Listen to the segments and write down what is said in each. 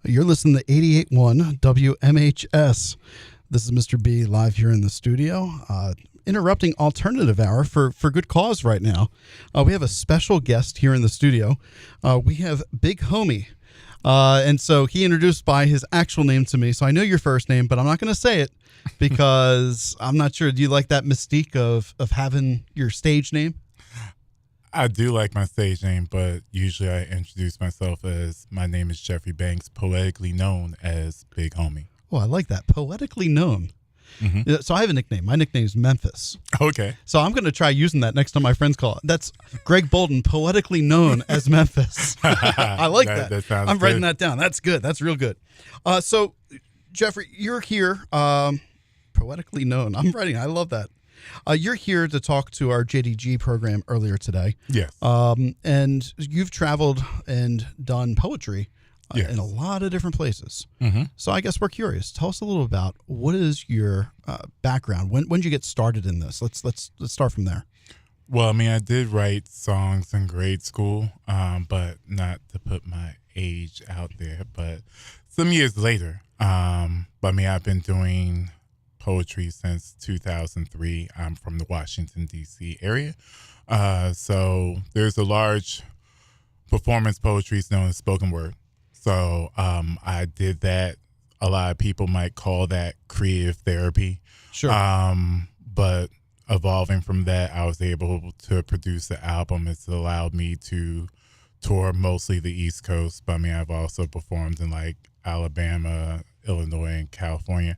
You're listening to 88.1 WMHS. This is Mr. B live here in the studio, interrupting alternative hour for good cause right now. We have a special guest here in the studio. We have Big Homey. And so he introduced by his actual name to me. So I know your first name, but I'm not going to say it because I'm not sure. Do you like that mystique of having your stage name? I do like my stage name, but usually I introduce myself as my name is Jeffrey Banks, poetically known as Big Homey. Oh, I like that. Poetically known. Mm-hmm. So I have a nickname. My nickname is Memphis. Okay. So I'm going to try using that next time my friends call it. That's Greg Bolden, poetically known as Memphis. I like that. I'm writing that down. That's good. That's real good. So, Jeffrey, you're here, poetically known. I'm writing. I love that. You're here to talk to our JDG program earlier today. Yes. And you've traveled and done poetry yes. in a lot of different places. Mm-hmm. So I guess we're curious. Tell us a little about what is your background. When did you get started in this? Let's start from there. Well, I mean, I did write songs in grade school, but not to put my age out there. But some years later, but I mean, I've been doing poetry since 2003. I'm from the Washington, D.C. area. So there's a large performance poetry known as spoken word. So I did that. A lot of people might call that creative therapy. Sure. But evolving from that, I was able to produce the album. It's allowed me to tour mostly the East Coast. But I mean, I've also performed in like Alabama, Illinois, and California.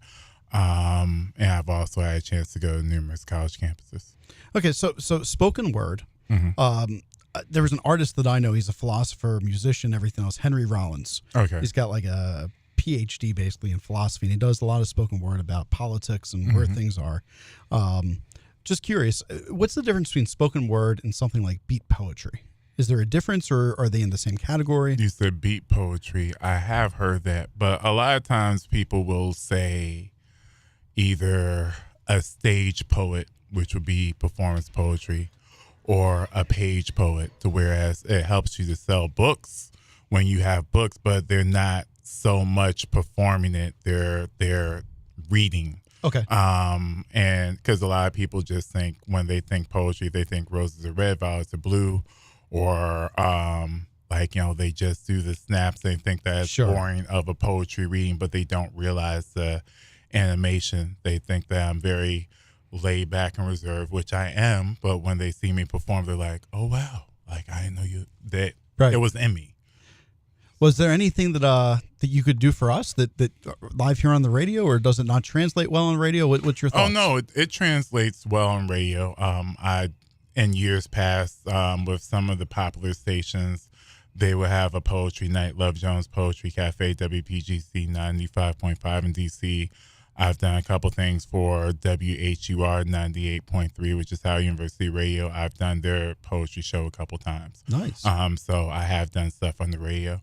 And I've also had a chance to go to numerous college campuses. Okay, so spoken word. Mm-hmm. There was an artist that I know. He's a philosopher, musician, everything else. Henry Rollins. Okay. He's got like a PhD basically in philosophy, and he does a lot of spoken word about politics and where things are. Just curious, what's the difference between spoken word and something like beat poetry? Is there a difference, or are they in the same category? You said beat poetry. I have heard that, but a lot of times people will say either a stage poet, which would be performance poetry, or a page poet, to whereas it helps you to sell books when you have books, but they're not so much performing it, they're reading. Okay. And because a lot of people just think, when they think poetry, they think roses are red, violets are blue, or they just do the snaps. They think that's sure. boring of a poetry reading, but they don't realize the animation. They think that I'm very laid back and reserved, which I am, but when they see me perform, they're like, oh wow, like I didn't know that right. It was in me. Was there anything that you could do for us that live here on the radio, or does it not translate well on radio? What's your thoughts? Oh no, it translates well on radio. In years past, with some of the popular stations, they would have a poetry night. Love Jones Poetry Cafe, WPGC 95.5 in DC. I've done a couple things for WHUR 98.3, which is Howard University Radio. I've done their poetry show a couple times. Nice. So I have done stuff on the radio.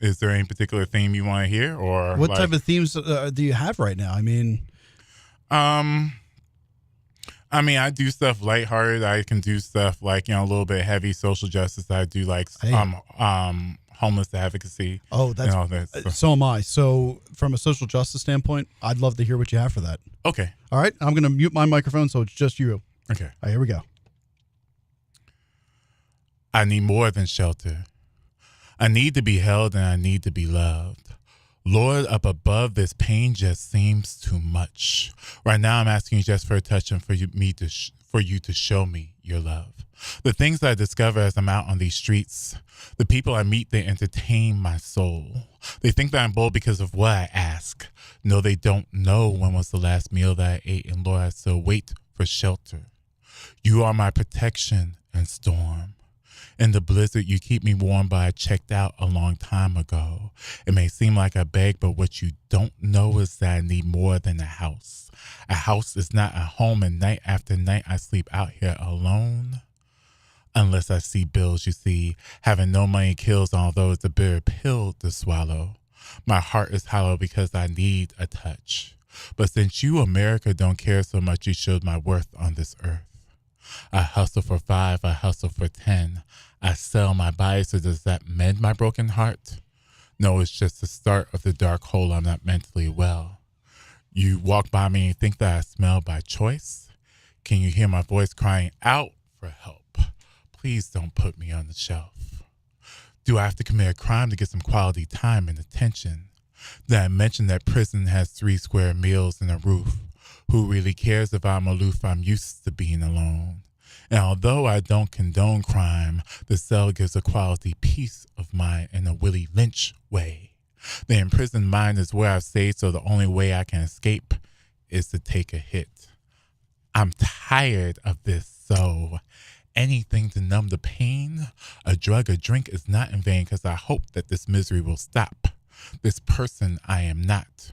Is there any particular theme you want to hear, or what type of themes do you have right now? I mean, I do stuff lighthearted. I can do stuff like, a little bit heavy social justice. I do like homeless advocacy. Oh, that's so am I. So from a social justice standpoint, I'd love to hear what you have for that. Okay. All right. I'm going to mute my microphone so it's just you. Okay. All right, here we go. I need more than shelter. I need to be held and I need to be loved. Lord, up above, this pain just seems too much. Right now, I'm asking you just for a touch and for you to show me your love. The things that I discover as I'm out on these streets, the people I meet, they entertain my soul. They think that I'm bold because of what I ask. No, they don't know when was the last meal that I ate, and Lord, I still wait for shelter. You are my protection and storm. In the blizzard, you keep me warm, but I checked out a long time ago. It may seem like I beg, but what you don't know is that I need more than a house. A house is not a home, and night after night, I sleep out here alone. Unless I see bills, you see, having no money kills, although it's a bitter pill to swallow. My heart is hollow because I need a touch. But since you, America, don't care so much, you showed my worth on this earth. I hustle for 5, I hustle for 10. I sell my body, so does that mend my broken heart? No, it's just the start of the dark hole. I'm not mentally well. You walk by me and think that I smell by choice? Can you hear my voice crying out for help? Please don't put me on the shelf. Do I have to commit a crime to get some quality time and attention? Did I mention that prison has 3 square meals and a roof? Who really cares if I'm aloof? I'm used to being alone. And although I don't condone crime, the cell gives a quality peace of mind in a Willie Lynch way. The imprisoned mind is where I've stayed, so the only way I can escape is to take a hit. I'm tired of this, so anything to numb the pain, a drug, a drink is not in vain, because I hope that this misery will stop. This person I am not.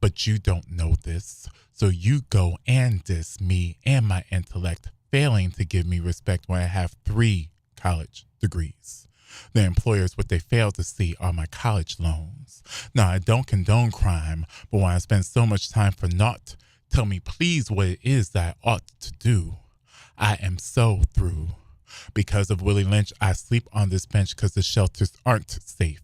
But you don't know this, so you go and diss me and my intellect, failing to give me respect when I have 3 college degrees. The employers, what they fail to see are my college loans. Now, I don't condone crime, but when I spend so much time for naught, tell me please what it is that I ought to do. I am so through. Because of Willie Lynch, I sleep on this bench because the shelters aren't safe.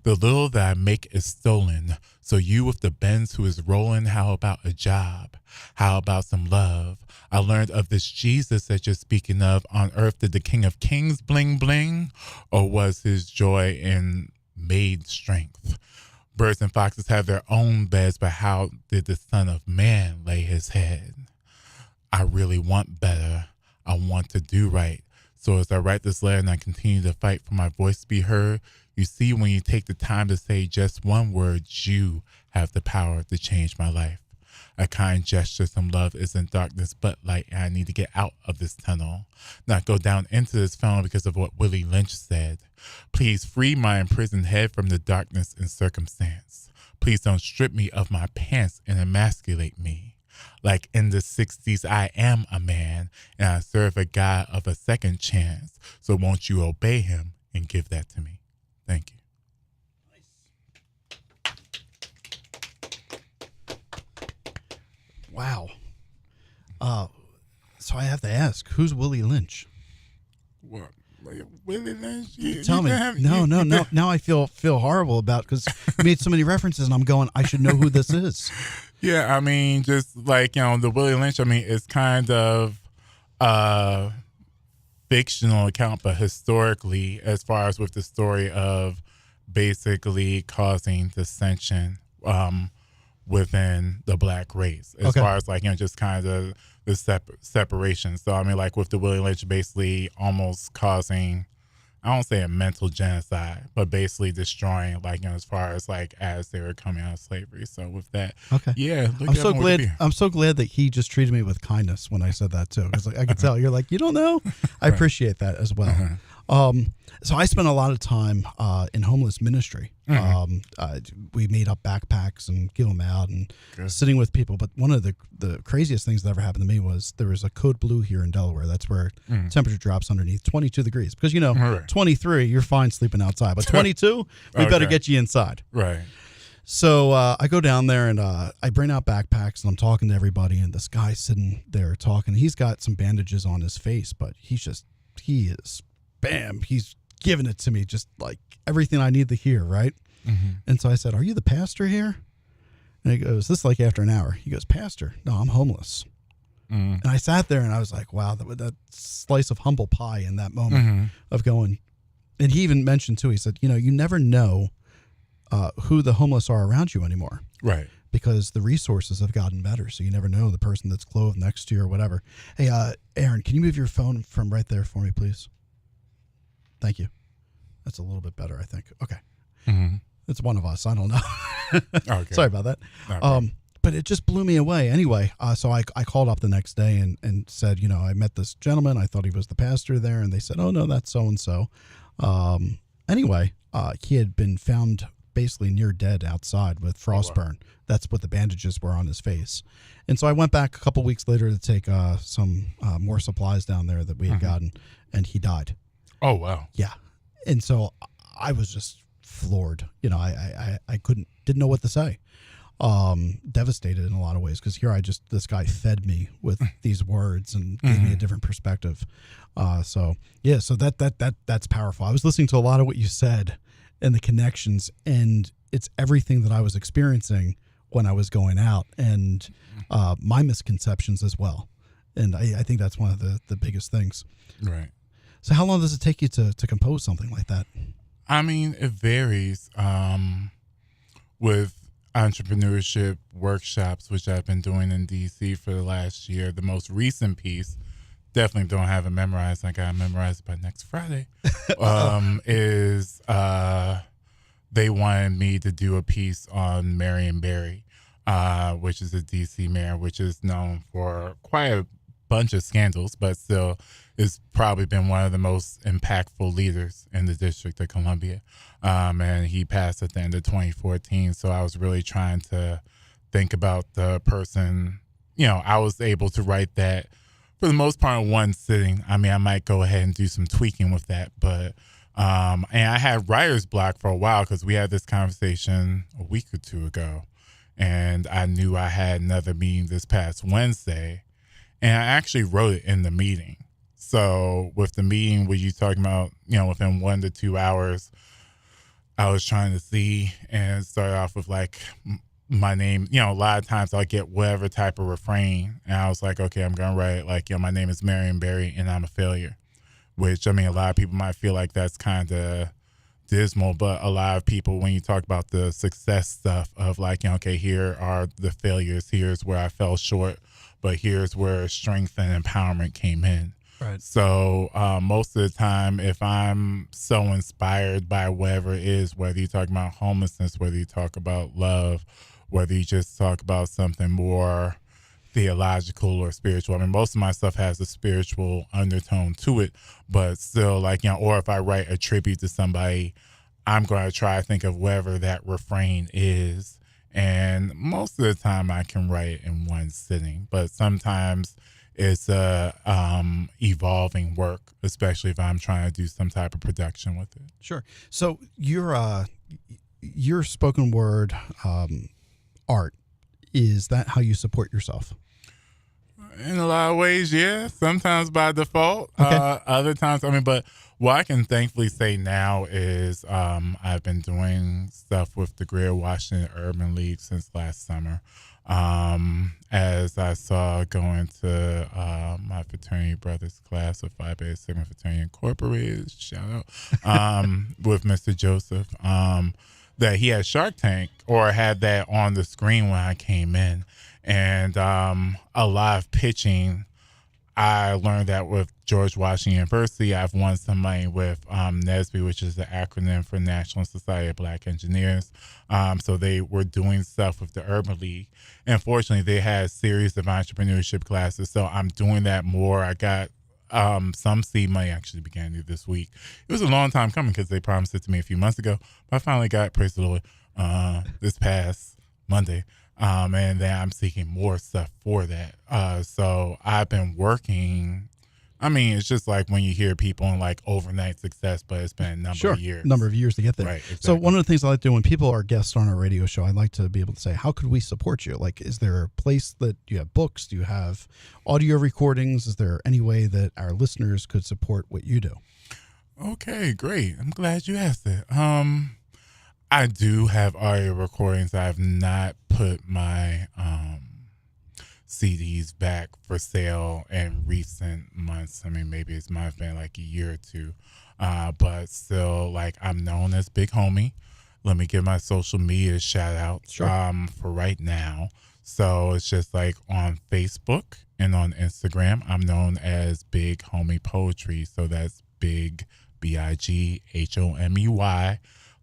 The little that I make is stolen. So you with the Benz who is rolling, how about a job? How about some love? I learned of this Jesus that you're speaking of. On earth did the King of Kings bling bling? Or was his joy in maid strength? Birds and foxes have their own beds, but how did the Son of Man lay his head? I really want better. I want to do right. So as I write this letter and I continue to fight for my voice to be heard, you see, when you take the time to say just one word, you have the power to change my life. A kind gesture, some love isn't darkness but light, and I need to get out of this tunnel, not go down into this funnel because of what Willie Lynch said. Please free my imprisoned head from the darkness and circumstance. Please don't strip me of my pants and emasculate me. Like in the 60s, I am a man, and I serve a God of a second chance. So won't you obey him and give that to me? Thank you. Wow. So I have to ask, who's Willie Lynch? What? Willie Lynch? Tell me. No. Now I feel horrible about, because you made so many references, and I'm going, I should know who this is. Yeah, I mean, just like, the Willie Lynch, I mean, it's kind of fictional account, but historically, as far as with the story of basically causing dissension within the black race, as far as like, just kind of the separation. So I mean, like with the Willie Lynch, basically almost causing, I don't say a mental genocide, but basically destroying, like, as far as like as they were coming out of slavery. So with that, yeah, I'm so glad that he just treated me with kindness when I said that too, because like, I could tell you're like, you don't know. I appreciate that as well. So I spent a lot of time in homeless ministry. We made up backpacks and give them out and sitting with people. But one of the craziest things that ever happened to me was there was a code blue here in Delaware. That's where temperature drops underneath 22 degrees. Because, 23, you're fine sleeping outside. But 22, we better get you inside. Right. So I go down there and I bring out backpacks and I'm talking to everybody. And this guy's sitting there talking. He's got some bandages on his face, but he is, bam, he's giving it to me, just like everything I need to hear, right? And so I said, "Are you the pastor here?" And he goes, "This is like after an hour." He goes, "Pastor? No, I'm homeless." And I sat there and I was like, wow, that slice of humble pie in that moment of going. And he even mentioned too, he said, you never know who the homeless are around you anymore. Right. Because the resources have gotten better. So you never know the person that's clothed next to you or whatever. Hey, Aaron, can you move your phone from right there for me, please? Thank you. That's a little bit better, I think. Okay. It's one of us. I don't know. Okay. Sorry about that. But it just blew me away. Anyway, so I called up the next day and said, I met this gentleman. I thought he was the pastor there. And they said, "Oh, no, that's so-and-so." Anyway, he had been found basically near dead outside with frostburn. That's what the bandages were on his face. And so I went back a couple weeks later to take some more supplies down there that we had gotten, and he died. Oh, wow. Yeah. And so I was just floored. I didn't know what to say. Devastated in a lot of ways, because here this guy fed me with these words and gave me a different perspective. So that's powerful. I was listening to a lot of what you said, and the connections, and it's everything that I was experiencing when I was going out, and my misconceptions as well. And I think that's one of the biggest things. Right. So how long does it take you to compose something like that? I mean, it varies. With entrepreneurship workshops, which I've been doing in DC for the last year, the most recent piece, definitely don't have it memorized. I got to memorize it by next Friday. Is they wanted me to do a piece on Marion Barry, which is a DC mayor, which is known for quite a bunch of scandals, but still has probably been one of the most impactful leaders in the District of Columbia. And he passed at the end of 2014. So I was really trying to think about the person. I was able to write that for the most part in one sitting. I mean, I might go ahead and do some tweaking with that, but and I had writer's block for a while because we had this conversation a week or two ago, and I knew I had another meeting this past Wednesday, and I actually wrote it in the meeting. So with the meeting, were you talking about, within 1 to 2 hours, I was trying to see and start off with like my name. A lot of times I'll get whatever type of refrain, and I was like, okay, I'm going to write like, my name is Marion Barry and I'm a failure, which, I mean, a lot of people might feel like that's kind of dismal, but a lot of people, when you talk about the success stuff of like, okay, here are the failures, here's where I fell short, but here's where strength and empowerment came in. Right. So most of the time, if I'm so inspired by whatever it is, whether you talk about homelessness, whether you talk about love, whether you just talk about something more theological or spiritual. I mean, most of my stuff has a spiritual undertone to it, but still, like, or if I write a tribute to somebody, I'm going to try to think of whatever that refrain is. And most of the time I can write it in one sitting, but sometimes it's evolving work, especially if I'm trying to do some type of production with it. Sure. So your spoken word art, is that how you support yourself? In a lot of ways, yeah. Sometimes by default. Okay. Other times, but what I can thankfully say now is I've been doing stuff with the Greater Washington Urban League since last summer. As I saw going to my fraternity brother's class of Phi Beta Sigma Fraternity Incorporated, shout out, with Mr. Joseph, that he had Shark Tank, or had that on the screen when I came in. And a lot of pitching, I learned that with George Washington University. I've won some money with NSBE, which is the acronym for National Society of Black Engineers. So they were doing stuff with the Urban League. And fortunately, they had a series of entrepreneurship classes. So I'm doing that more. I got some seed money actually began to this week. It was a long time coming because they promised it to me a few months ago. But I finally got, praise the Lord, this past Monday. And then I'm seeking more stuff for that. So I've been working. I mean, it's just like when you hear people in like overnight success, but it's been a number of years. Number of years to get there. Right. Exactly. So one of the things I like to do when people are guests on our radio show, I like to be able to say, how could we support you? Like, is there a place that you have books? Do you have audio recordings? Is there any way that our listeners could support what you do? Okay, great. I'm glad you asked that. I do have audio recordings. I have not put my CDs back for sale in recent months. I mean, maybe it might have been like a year or two. But still, like, I'm known as Big Homey. Let me give my social media shout out for right now. So it's just like on Facebook and on Instagram, I'm known as Big Homey Poetry. So that's Big, BIGHOMEY.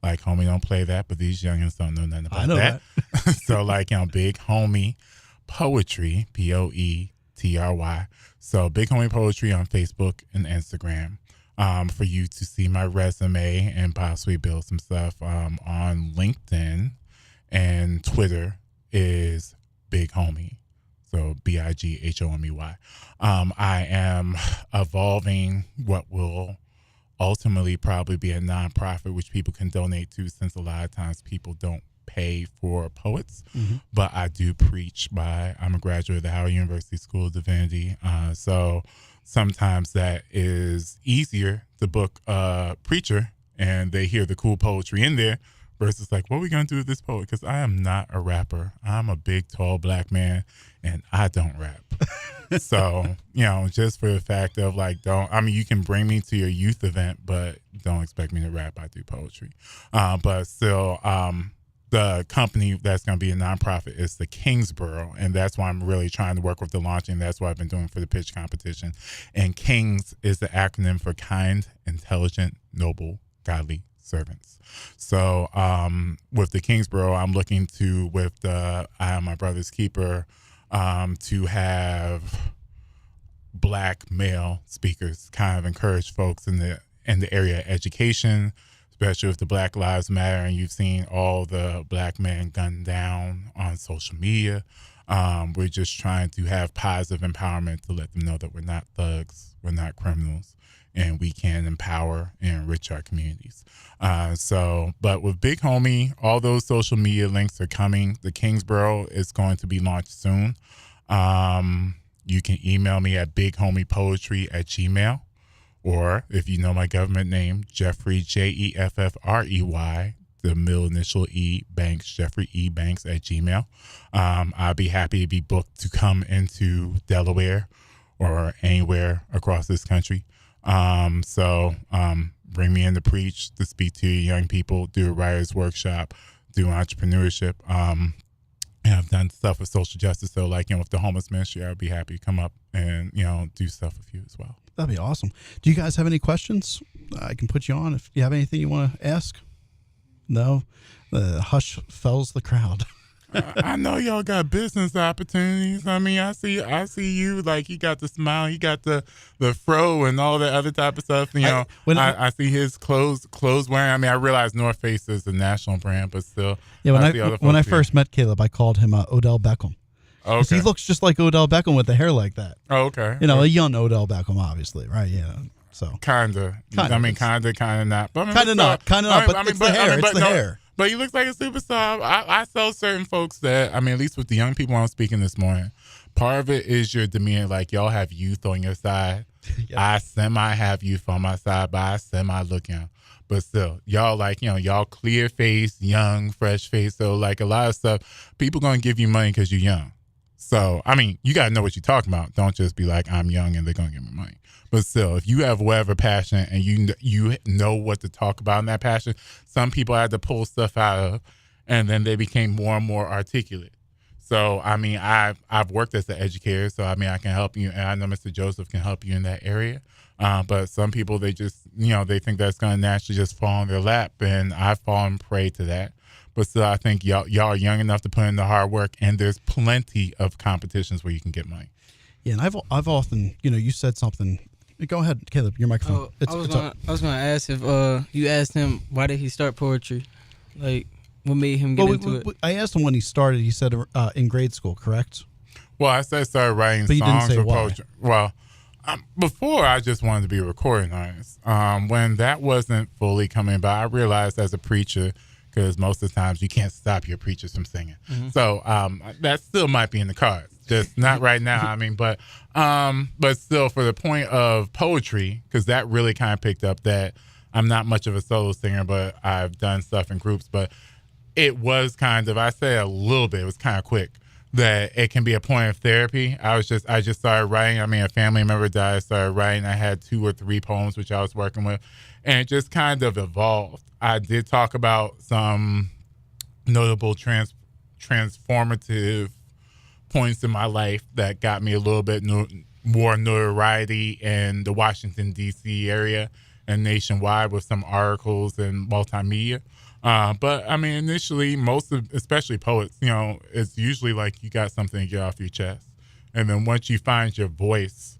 Like, homie, don't play that, but these youngins don't know nothing about that. So, like, Big Homey Poetry, POETRY. So, Big Homey Poetry on Facebook and Instagram, for you to see my resume and possibly build some stuff. On LinkedIn and Twitter is Big Homey. So, BIGHOMEY. I am evolving what will ultimately probably be a nonprofit which people can donate to, since a lot of times people don't pay for poets. Mm-hmm. But I do preach I'm a graduate of the Howard University School of Divinity. So sometimes that is easier to book a preacher and they hear the cool poetry in there versus like, what are we going to do with this poet? Because I am not a rapper. I'm a big, tall black man, and I don't rap. So, just for the fact of like, you can bring me to your youth event, but don't expect me to rap. I do poetry. But still, the company that's going to be a nonprofit is the Kingsborough, and that's why I'm really trying to work with the launching. That's what I've been doing for the pitch competition. And Kings is the acronym for kind, intelligent, noble, godly servants. So with the Kingsborough, I'm looking to, with I Am My Brother's Keeper, to have black male speakers, kind of encourage folks in the area of education, especially with the Black Lives Matter, and you've seen all the black men gunned down on social media. We're just trying to have positive empowerment to let them know that we're not thugs, we're not criminals, and we can empower and enrich our communities. But with Big Homey, all those social media links are coming. The Kingsborough is going to be launched soon. You can email me at bighomeypoetry@gmail.com. Or if you know my government name, Jeffrey, Jeffrey, the middle initial E, Banks, Jeffrey E. Banks @gmail. I'll be happy to be booked to come into Delaware or anywhere across this country. Bring me in to preach, to speak to young people, do a writer's workshop, do entrepreneurship. And I've done stuff with social justice. So with the homeless ministry, I'd be happy to come up and, do stuff with you as well. That'd be awesome. Do you guys have any questions? I can put you on if you have anything you want to ask. No? The hush fells the crowd. I know y'all got business opportunities. I see you, like, you got the smile, you got the fro and all that other type of stuff. I see his clothes wearing. I realize North Face is the national brand, but still. Yeah, when I first met Caleb, I called him Odell Beckham. Okay. He looks just like Odell Beckham with the hair like that. Oh, okay. A young Odell Beckham, obviously, right? Yeah. So kinda. Kinda not. But kinda not. But it's the hair. It's the hair. But he looks like a superstar. I tell certain folks that, at least with the young people I'm speaking this morning, part of it is your demeanor. Like, y'all have youth on your side. Yep. I semi have youth on my side, but I semi look young. But still, y'all y'all clear face, young, fresh face. So like a lot of stuff, people gonna give you money because you're young. So, you got to know what you're talking about. Don't just be like, I'm young and they're going to give me money. But still, if you have whatever passion and you know what to talk about in that passion, some people had to pull stuff out of, and then they became more and more articulate. So, I've worked as an educator, so, I can help you. And I know Mr. Joseph can help you in that area. But some people, they just, they think that's going to naturally just fall in their lap. And I've fallen prey to that. But still, I think y'all are young enough to put in the hard work, and there's plenty of competitions where you can get money. Yeah, and I've often, you said something. Go ahead, Caleb, your microphone. I was going to ask if you asked him why did he start poetry, like what made him get into it. I asked him when he started. He said in grade school, correct? Well, I started writing but songs didn't say or why. poetry. Well, before I just wanted to be a recording artist. When that wasn't fully coming about, I realized as a preacher, because most of the times you can't stop your preachers from singing. Mm-hmm. So that still might be in the cards. Just not right now. But still, for the point of poetry, because that really kind of picked up that I'm not much of a solo singer, but I've done stuff in groups. But it was kind of, I say a little bit, it was kind of quick, that it can be a point of therapy. I just started writing. A family member died, I started writing. I had 2 or 3 poems, which I was working with, and it just kind of evolved. I did talk about some notable transformative points in my life that got me a little bit more notoriety in the Washington, D.C. area and nationwide with some articles and multimedia. But initially, especially poets, it's usually like you got something to get off your chest. And then once you find your voice,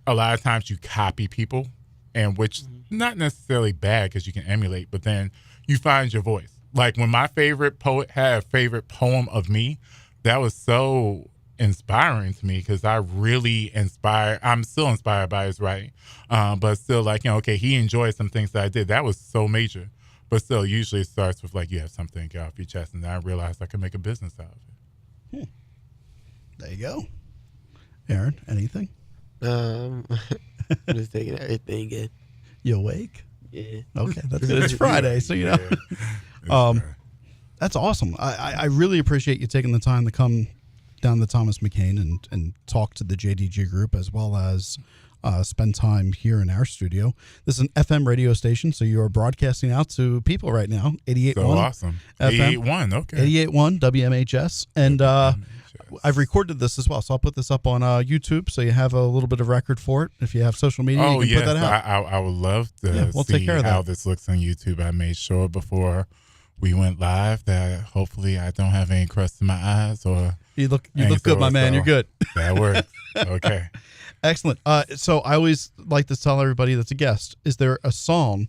a lot of times you copy people, and which not necessarily bad because you can emulate, but then you find your voice. Like when my favorite poet had a favorite poem of me, that was so inspiring to me because I'm still inspired by his writing. But still okay, he enjoyed some things that I did. That was so major. But still, usually it starts with you have something to get off your chest, and then I realized I could make a business out of it. There you go. Aaron, anything? I'm just taking everything in. You awake? Yeah. Okay, that's good. It's Friday, so you know. That's awesome. I really appreciate you taking the time to come down to Thomas McCain and talk to the JDG group, as well as spend time here in our studio. This is an FM radio station, so you are broadcasting out to people right now. 88.1. So awesome. 88.1, okay. 88.1 WMHS. And I've recorded this as well, so I'll put this up on YouTube so you have a little bit of record for it. If you have social media, you can put that out. I would love to we'll see take care of how that. this looks on YouTube. I made sure before we went live that hopefully I don't have any crust in my eyes or You look good, my man. You're good. That works. Okay. Excellent. So I always like to tell everybody that's a guest, is there a song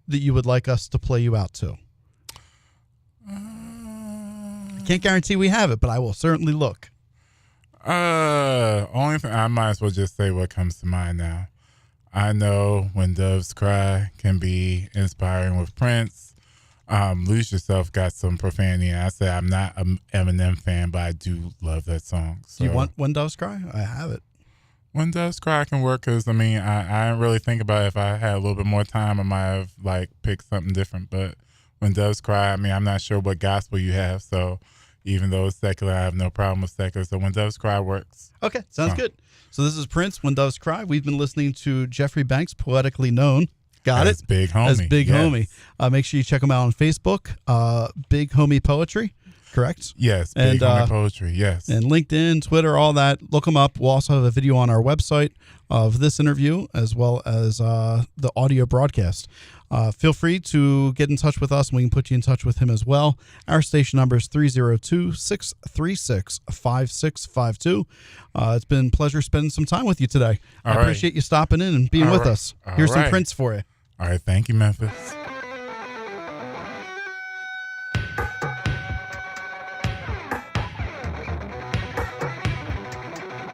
that you would like us to play you out to? I can't guarantee we have it, but I will certainly look. Only thing, I might as well just say what comes to mind now. I know When Doves Cry can be inspiring with Prince. Lose Yourself got some profanity. And I said I'm not an Eminem fan, but I do love that song. So. Do you want When Doves Cry? I have it. When Doves Cry can work because, I mean, I didn't really think about it. If I had a little bit more time, I might have, picked something different. But When Doves Cry, I mean, I'm not sure what gospel you have. So even though it's secular, I have no problem with secular. So When Doves Cry works. Okay, sounds good. So this is Prince, When Doves Cry. We've been listening to Jeffrey Banks, poetically known. Got As it? Big Homey. As Big Yes. Homey. Make sure you check him out on Facebook. Big Homey Poetry, correct? Yes, Big Homey Poetry, yes. And LinkedIn, Twitter, all that. Look them up. We'll also have a video on our website of this interview as well as the audio broadcast. Feel free to get in touch with us, and we can put you in touch with him as well. Our station number is 302-636-5652. It's been a pleasure spending some time with you today. I appreciate you stopping in and being with us. Here's some Prince for you. All right, thank you, Memphis.